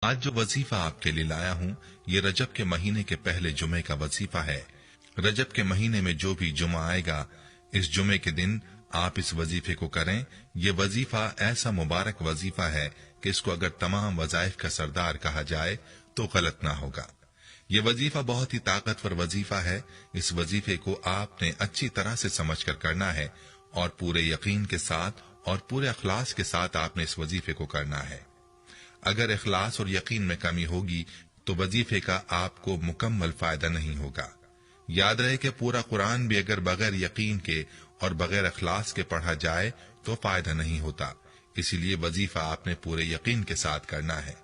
आज जो वजीफा आपके लिए लाया हूँ ये रजब के महीने के पहले जुमे का वजीफा है। रजब के महीने में जो भी जुमा आएगा इस जुमे के दिन आप इस वजीफे को करें। ये वजीफा ऐसा मुबारक वजीफा है कि इसको अगर तमाम वजाइफ का सरदार कहा जाए तो गलत ना होगा। ये वजीफा बहुत ही ताकतवर वजीफा है। इस वजीफे को आपने अच्छी तरह से समझकर करना है और पूरे यकीन के साथ और पूरे अखलास के साथ आपने इस वजीफे को करना है। अगर इखलास और यकीन में कमी होगी तो वजीफे का आपको मुकम्मल फायदा नहीं होगा। याद रहे कि पूरा कुरान भी अगर बगैर यकीन के और बगैर इखलास के पढ़ा जाए तो फायदा नहीं होता। इसीलिए वजीफा आपने पूरे यकीन के साथ करना है।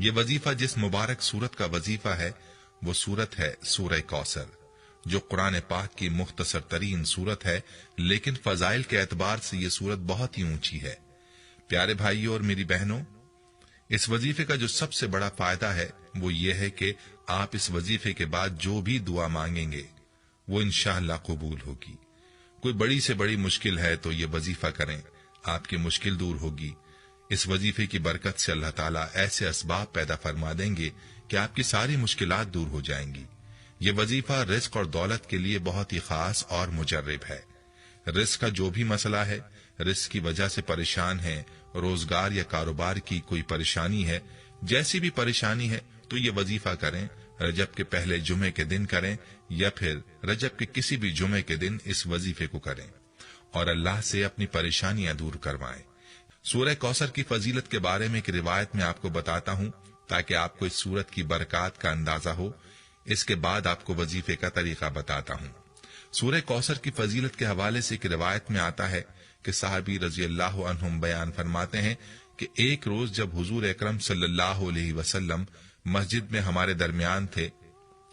ये वजीफा जिस मुबारक सूरत का वजीफा है वो सूरत है सूरह कौसर, जो कुरान पाक की मुख्तसर तरीन सूरत है, लेकिन फजाइल के एतबार से ये सूरत बहुत ही ऊंची है। प्यारे भाइयों और मेरी बहनों, इस वजीफे का जो सबसे बड़ा फायदा है वो ये है कि आप इस वजीफे के बाद जो भी दुआ मांगेंगे वो इंशाअल्लाह कबूल होगी। कोई बड़ी से बड़ी मुश्किल है तो ये वजीफा करें, आपकी मुश्किल दूर होगी। इस वजीफे की बरकत से अल्लाह ताला ऐसे असबाब पैदा फरमा देंगे कि आपकी सारी मुश्किलात दूर हो जाएंगी। ये वजीफा रिस्क और दौलत के लिए बहुत ही खास और मुजर्रिब है। रिस्क का जो भी मसला है, रिस्क की वजह से परेशान है, रोजगार या कारोबार की कोई परेशानी है, जैसी भी परेशानी है तो ये वजीफा करें। रजब के पहले जुमे के दिन करें या फिर रजब के किसी भी जुमे के दिन इस वजीफे को करें और अल्लाह से अपनी परेशानियां दूर करवाएं। सूरह कौसर की फजीलत के बारे में एक रिवायत में आपको बताता हूं ताकि आपको इस सूरत की बरकत का अंदाजा हो। इसके बाद आपको वजीफे का तरीका बताता हूं। सूरह कौसर की फजीलत के हवाले से एक रिवायत में आता है कि साहबी रजी अल्लाह अन्हुम बयान फरमाते हैं कि एक रोज जब हुजूर अकरम सल्लल्लाहु अलैहि वसल्लम मस्जिद में हमारे दरमियान थे,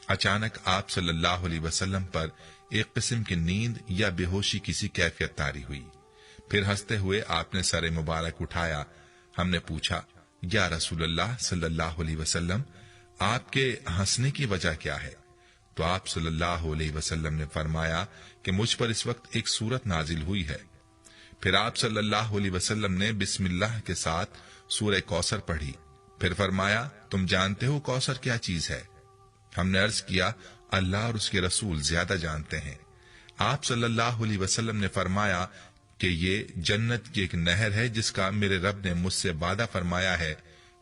अचानक आप सल्लल्लाहु अलैहि वसल्लम पर एक किस्म की नींद या बेहोशी किसी कैफियत तारी हुई। फिर हंसते हुए आपने सर मुबारक उठाया। हमने पूछा, या रसूलल्लाह सल्लल्लाहु अलैहि वसल्लम, आपके हंसने की वजह क्या है? तो आप सल्लल्लाहु अलैहि वसल्लम ने फरमाया कि मुझ पर इस वक्त एक सूरत नाजिल हुई है। फिर आप सल्लल्लाहु अलैहि वसल्लम ने बिस्मिल्लाह के साथ सूरह कौसर पढ़ी। फिर फरमाया, तुम जानते हो कौसर क्या चीज है? हमने अर्ज किया, अल्लाह और उसके रसूल ज्यादा जानते हैं। आप सल्लल्लाहु अलैहि वसल्लम ने फरमाया कि ये जन्नत की एक नहर है जिसका मेरे रब ने मुझसे वादा फरमाया है,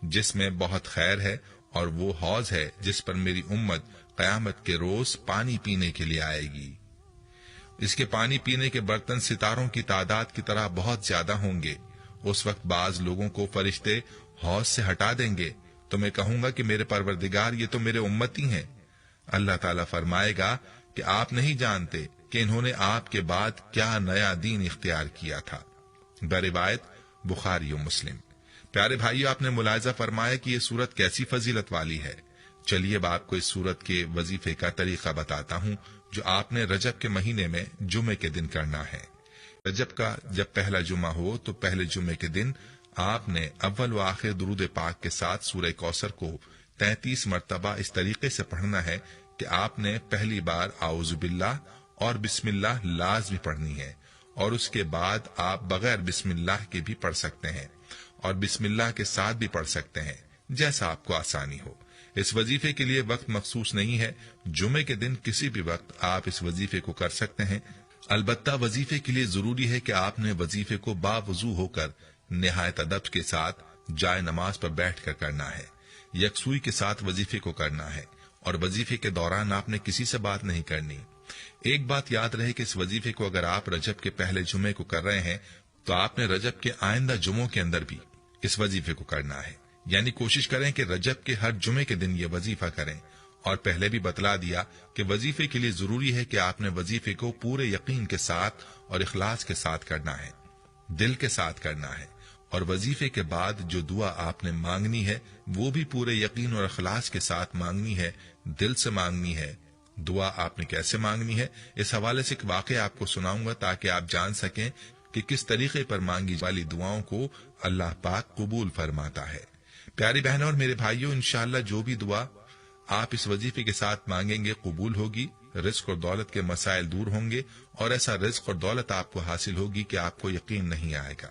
जिसमें बहुत खैर है, और वो हौज है जिस पर मेरी उम्मत कयामत के रोज पानी पीने के लिए आएगी। इसके पानी पीने के बर्तन सितारों की तादाद की तरह बहुत ज्यादा होंगे। उस वक्त बाज लोगों को फरिश्ते हौज से हटा देंगे तो मैं कहूंगा कि मेरे परवरदिगार, ये तो मेरे उम्मती हैं। अल्लाह ताला फरमाएगा कि आप नहीं जानते कि इन्होंने आपके बाद क्या नया दीन इख्तियार किया था। बरिवायत बुखारी और मुस्लिम। प्यारे भाइयों, आपने मुलाहिजा फरमाया कि ये सूरत कैसी फजीलत वाली है। चलिए अब आपको इस सूरत के वजीफे का तरीका बताता हूँ जो आपने रजब के महीने में जुमे के दिन करना है। रजब का जब पहला जुमा हो तो पहले जुमे के दिन आपने अव्वल व आखिर दुरूद पाक के साथ सूरह कौसर को 33 मरतबा इस तरीके से पढ़ना है कि आपने पहली बार आऊज़ु बिल्लाह और बिस्मिल्लाह लाज़मी पढ़नी है, और उसके बाद आप बगैर बिस्मिल्लाह के भी पढ़ सकते हैं और बिस्मिल्लाह के साथ भी पढ़ सकते हैं, जैसा आपको आसानी हो। इस वजीफे के लिए वक्त मखसूस नहीं है। जुमे के दिन किसी भी वक्त आप इस वजीफे को कर सकते हैं। अलबत्ता वजीफे के लिए जरूरी है कि आपने वजीफे को बावजू होकर निहायत अदब के साथ जाए नमाज पर बैठकर करना है। यकसुई के साथ वजीफे को करना है और वजीफे के दौरान आपने किसी से बात नहीं करनी। एक बात याद रहे कि इस वजीफे को अगर आप रजब के पहले जुमे को कर रहे हैं तो आपने रजब के आइंदा जुमों के अंदर भी इस वजीफे को करना है। यानी कोशिश करें कि रजब के हर जुमे के दिन ये वजीफा करें। और पहले भी बतला दिया कि वजीफे के लिए जरूरी है कि आपने वजीफे को पूरे यकीन के साथ और इखलास के साथ करना है, दिल के साथ करना है। और वजीफे के बाद जो दुआ आपने मांगनी है वो भी पूरे यकीन और इखलास के साथ मांगनी है, दिल से मांगनी है। दुआ आपने कैसे मांगनी है, इस हवाले से एक वाकया आपको सुनाऊंगा ताकि आप जान सकें कि किस तरीके पर मांगी वाली दुआओं को अल्लाह पाक कबूल फरमाता है। प्यारी बहनों और मेरे भाइयों, इंशाअल्लाह जो भी दुआ आप इस वजीफे के साथ मांगेंगे कबूल होगी। रिस्क और दौलत के मसाइल दूर होंगे और ऐसा रिस्क और दौलत आपको हासिल होगी कि आपको यकीन नहीं आएगा।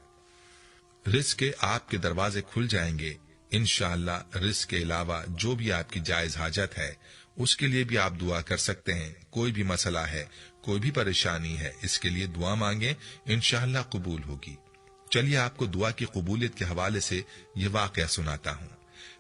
रिस्क के आपके दरवाजे खुल जाएंगे, इंशाअल्लाह रिस्क के अलावा जो भी आपकी जायज हाजत है उसके लिए भी आप दुआ कर सकते हैं। कोई भी मसला है, कोई भी परेशानी है, इसके लिए दुआ मांगे, इंशाअल्लाह कबूल होगी। चलिए आपको दुआ की कबूलियत के हवाले से ये वाकया सुनाता हूँ।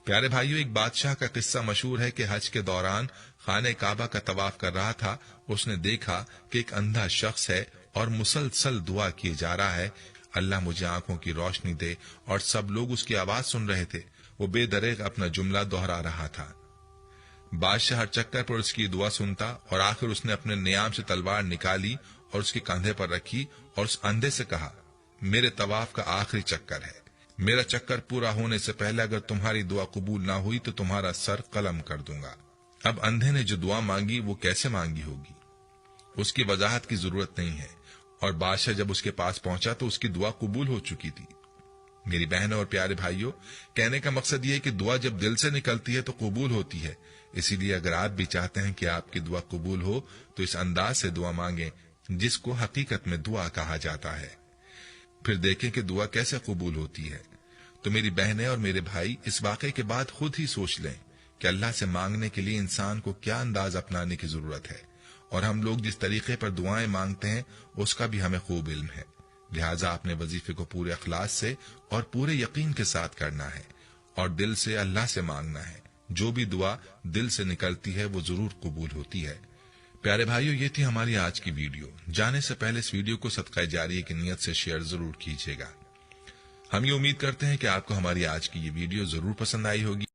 प्यारे भाइयों, एक बादशाह का किस्सा मशहूर है कि हज के दौरान खाने काबा का तवाफ कर रहा था। उसने देखा कि एक अंधा शख्स है और मुसलसल दुआ किए जा रहा है, अल्लाह मुझे आंखों की रोशनी दे, और सब लोग उसकी आवाज सुन रहे थे। वो बेदरेग अपना जुमला दोहरा रहा था। बादशाह हर चक्कर पर उसकी दुआ सुनता और आखिर उसने अपने नियाम से तलवार निकाली और उसके कंधे पर रखी और उस अंधे से कहा, मेरे तवाफ का आखिरी चक्कर है, मेरा चक्कर पूरा होने से पहले अगर तुम्हारी दुआ कबूल ना हुई तो तुम्हारा सर कलम कर दूंगा। अब अंधे ने जो दुआ मांगी वो कैसे मांगी होगी, उसकी वजाहत की जरूरत नहीं है। और बादशाह जब उसके पास पहुंचा तो उसकी दुआ कबूल हो चुकी थी। मेरी बहनों और प्यारे भाइयों, कहने का मकसद ये है कि दुआ जब दिल से निकलती है तो कबूल होती है। इसीलिए अगर आप भी चाहते हैं कि आपकी दुआ कबूल हो तो इस अंदाज से दुआ मांगें जिसको हकीकत में दुआ कहा जाता है। फिर देखें कि दुआ कैसे कबूल होती है। तो मेरी बहनें और मेरे भाई, इस वाकये के बाद खुद ही सोच लें कि अल्लाह से मांगने के लिए इंसान को क्या अंदाज अपनाने की जरूरत है। और हम लोग जिस तरीके पर दुआएं मांगते हैं उसका भी हमें खूब इल्म है। लिहाजा अपने वजीफे को पूरे अखलास से और पूरे यकीन के साथ करना है और दिल से अल्लाह से मांगना है। जो भी दुआ दिल से निकलती है वो जरूर कबूल होती है। प्यारे भाइयों, ये थी हमारी आज की वीडियो। जाने से पहले इस वीडियो को सदका जारिया की नियत से शेयर जरूर कीजिएगा। हम ये उम्मीद करते हैं कि आपको हमारी आज की ये वीडियो जरूर पसंद आई होगी।